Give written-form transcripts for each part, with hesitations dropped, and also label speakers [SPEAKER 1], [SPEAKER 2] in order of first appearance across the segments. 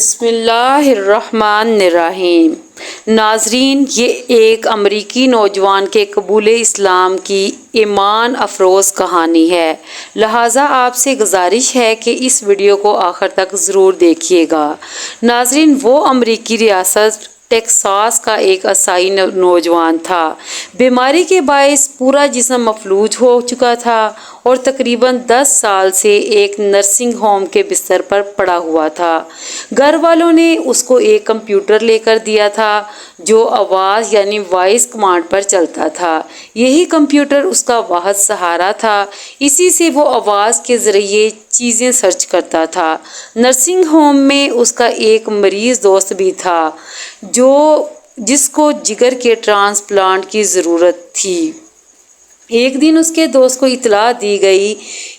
[SPEAKER 1] بسم اللہ الرحمن الرحیم۔ ناظرین، یہ ایک امریکی نوجوان کے قبول اسلام کی ایمان افروز کہانی ہے، لہٰذا آپ سے گزارش ہے کہ اس ویڈیو کو آخر تک ضرور دیکھیے گا۔ ناظرین، وہ امریکی ریاست ٹیکساس کا ایک عیسائی نوجوان تھا۔ بیماری کے باعث پورا جسم مفلوج ہو چکا تھا اور تقریباً 10 سال سے ایک نرسنگ ہوم کے بستر پر پڑا ہوا تھا۔ گھر والوں نے اس کو ایک کمپیوٹر لے کر دیا تھا جو آواز یعنی وائس کمانڈ پر چلتا تھا۔ یہی کمپیوٹر اس کا واحد سہارا تھا، اسی سے وہ آواز کے ذریعے چیزیں سرچ کرتا تھا۔ نرسنگ ہوم میں اس کا ایک مریض دوست بھی تھا جس کو جگر کے ٹرانسپلانٹ کی ضرورت تھی۔ ایک دن اس کے دوست کو اطلاع دی گئی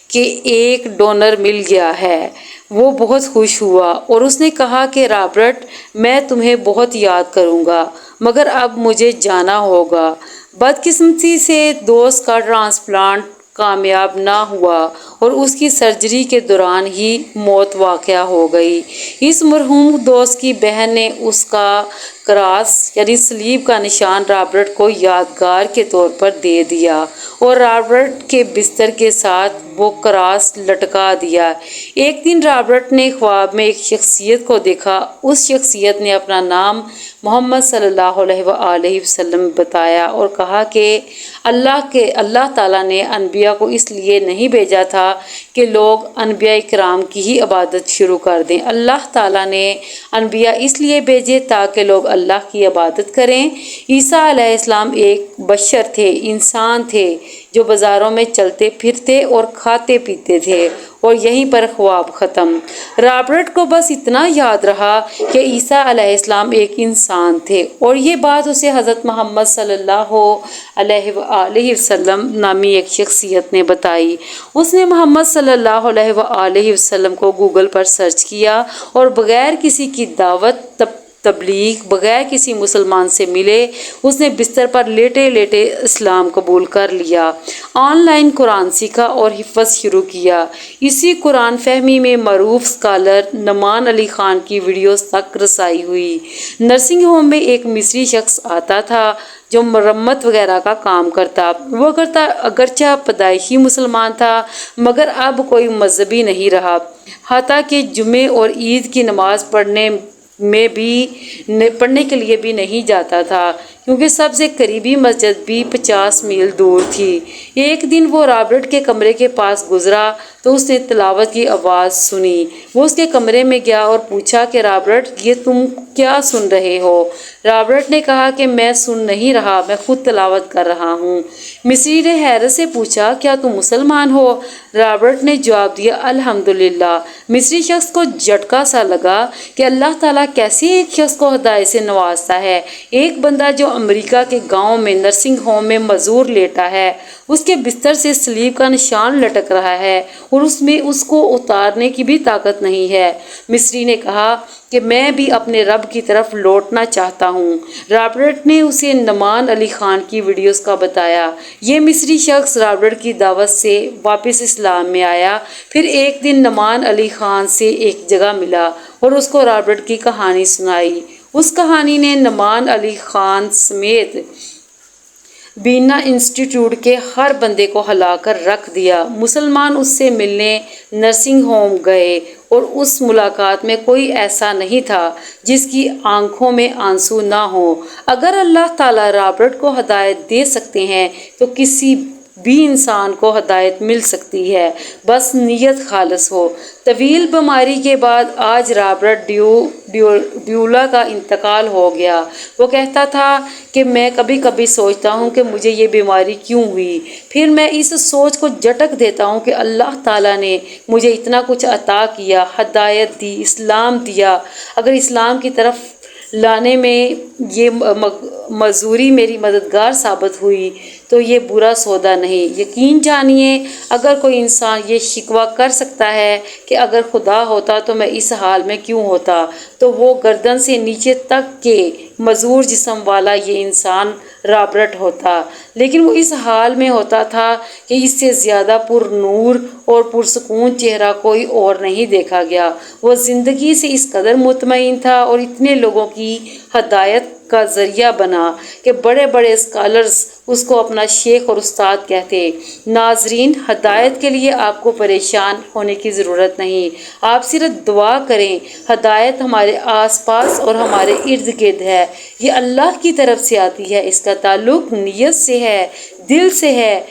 [SPEAKER 1] کہ ایک ڈونر مل گیا ہے۔ وہ بہت خوش ہوا اور اس نے کہا کہ رابرٹ، میں تمہیں بہت یاد کروں گا، مگر اب مجھے جانا ہوگا۔ بدقسمتی سے دوست کا ٹرانسپلانٹ کامیاب نہ ہوا اور اس کی سرجری کے دوران ہی موت واقع ہو گئی۔ اس مرحوم دوست کی بہن نے اس کا کراس یعنی صلیب کا نشان رابرٹ کو یادگار کے طور پر دے دیا اور رابرٹ کے بستر کے ساتھ وہ کراس لٹکا دیا۔ ایک دن رابرٹ نے خواب میں ایک شخصیت کو دیکھا۔ اس شخصیت نے اپنا نام محمد صلی اللہ علیہ وآلہ وسلم بتایا اور کہا کہ اللہ تعالیٰ نے انبیاء کو اس لیے نہیں بھیجا تھا کہ لوگ انبیاء کرام کی ہی عبادت شروع کر دیں۔ اللہ تعالیٰ نے انبیاء اس لیے بھیجے تاکہ لوگ اللہ کی عبادت کریں۔ عیسیٰ علیہ السلام ایک بشر تھے، انسان تھے جو بازاروں میں چلتے پھرتے اور کھاتے پیتے تھے، اور یہیں پر خواب ختم۔ رابرٹ کو بس اتنا یاد رہا کہ عیسیٰ علیہ السلام ایک انسان تھے، اور یہ بات اسے حضرت محمد صلی اللہ علیہ وآلہ وسلم نامی ایک شخصیت نے بتائی۔ اس نے محمد صلی اللہ علیہ وآلہ وسلم کو گوگل پر سرچ کیا اور بغیر کسی کی دعوت تبلیغ، بغیر کسی مسلمان سے ملے، اس نے بستر پر لیٹے لیٹے اسلام قبول کر لیا۔ آن لائن قرآن سیکھا اور حفظ شروع کیا۔ اسی قرآن فہمی میں معروف اسکالر نعمان علی خان کی ویڈیوز تک رسائی ہوئی۔ نرسنگ ہوم میں ایک مصری شخص آتا تھا جو مرمت وغیرہ کا کام کرتا۔ وہ اگرچہ پیدائشی مسلمان تھا مگر اب کوئی مذہبی نہیں رہا، حتیٰ کہ جمعے اور عید کی نماز پڑھنے کے لیے بھی نہیں جاتا تھا، کیونکہ سب سے قریبی مسجد بھی 50 میل دور تھی۔ ایک دن وہ رابرٹ کے کمرے کے پاس گزرا تو اس نے تلاوت کی آواز سنی۔ وہ اس کے کمرے میں گیا اور پوچھا کہ رابرٹ، یہ تم کیا سن رہے ہو؟ رابرٹ نے کہا کہ میں سن نہیں رہا، میں خود تلاوت کر رہا ہوں۔ مصری نے حیرت سے پوچھا، کیا تم مسلمان ہو؟ رابرٹ نے جواب دیا، الحمدللہ۔ مصری شخص کو جھٹکا سا لگا کہ اللہ تعالیٰ کیسے ایک شخص کو ہدایت سے نوازتا ہے۔ ایک بندہ جو امریکہ کے گاؤں میں نرسنگ ہوم میں معذور لیٹا ہے، اس کے بستر سے صلیب کا نشان لٹک رہا ہے اور اس میں اس کو اتارنے کی بھی طاقت نہیں ہے۔ مصری نے کہا کہ میں بھی اپنے رب کی طرف لوٹنا چاہتا ہوں۔ رابرٹ نے اسے نعمان علی خان کی ویڈیوز کا بتایا۔ یہ مصری شخص رابرٹ کی دعوت سے واپس اسلام میں آیا۔ پھر ایک دن نعمان علی خان سے ایک جگہ ملا اور اس کو رابرٹ کی کہانی سنائی۔ اس کہانی نے نعمان علی خان سمیت بینا انسٹیٹیوٹ کے ہر بندے کو ہلا کر رکھ دیا۔ مسلمان اس سے ملنے نرسنگ ہوم گئے اور اس ملاقات میں کوئی ایسا نہیں تھا جس کی آنکھوں میں آنسو نہ ہو۔ اگر اللہ تعالیٰ رابرٹ کو ہدایت دے سکتے ہیں تو کسی بھی انسان کو ہدایت مل سکتی ہے، بس نیت خالص ہو۔ طویل بیماری کے بعد آج رابرٹ ڈیولا کا انتقال ہو گیا۔ وہ کہتا تھا کہ میں کبھی کبھی سوچتا ہوں کہ مجھے یہ بیماری کیوں ہوئی، پھر میں اس سوچ کو جھٹک دیتا ہوں کہ اللہ تعالیٰ نے مجھے اتنا کچھ عطا کیا، ہدایت دی، اسلام دیا۔ اگر اسلام کی طرف لانے میں یہ معذوری میری مددگار ثابت ہوئی تو یہ برا سودا نہیں۔ یقین جانیے، اگر کوئی انسان یہ شکوہ کر سکتا ہے کہ اگر خدا ہوتا تو میں اس حال میں کیوں ہوتا، تو وہ گردن سے نیچے تک کے معذور جسم والا یہ انسان رابرٹ ہوتا، لیکن وہ اس حال میں ہوتا تھا کہ اس سے زیادہ پر نور اور پرسکون چہرہ کوئی اور نہیں دیکھا گیا۔ وہ زندگی سے اس قدر مطمئن تھا اور اتنے لوگوں کی ہدایت کا ذریعہ بنا کہ بڑے بڑے اسکالرز اس کو اپنا شیخ اور استاد کہتے۔ ناظرین، ہدایت کے لیے آپ کو پریشان ہونے کی ضرورت نہیں، آپ صرف دعا کریں۔ ہدایت ہمارے آس پاس اور ہمارے ارد گرد ہے، یہ اللہ کی طرف سے آتی ہے، اس کا تعلق نیت سے ہے، دل سے ہے۔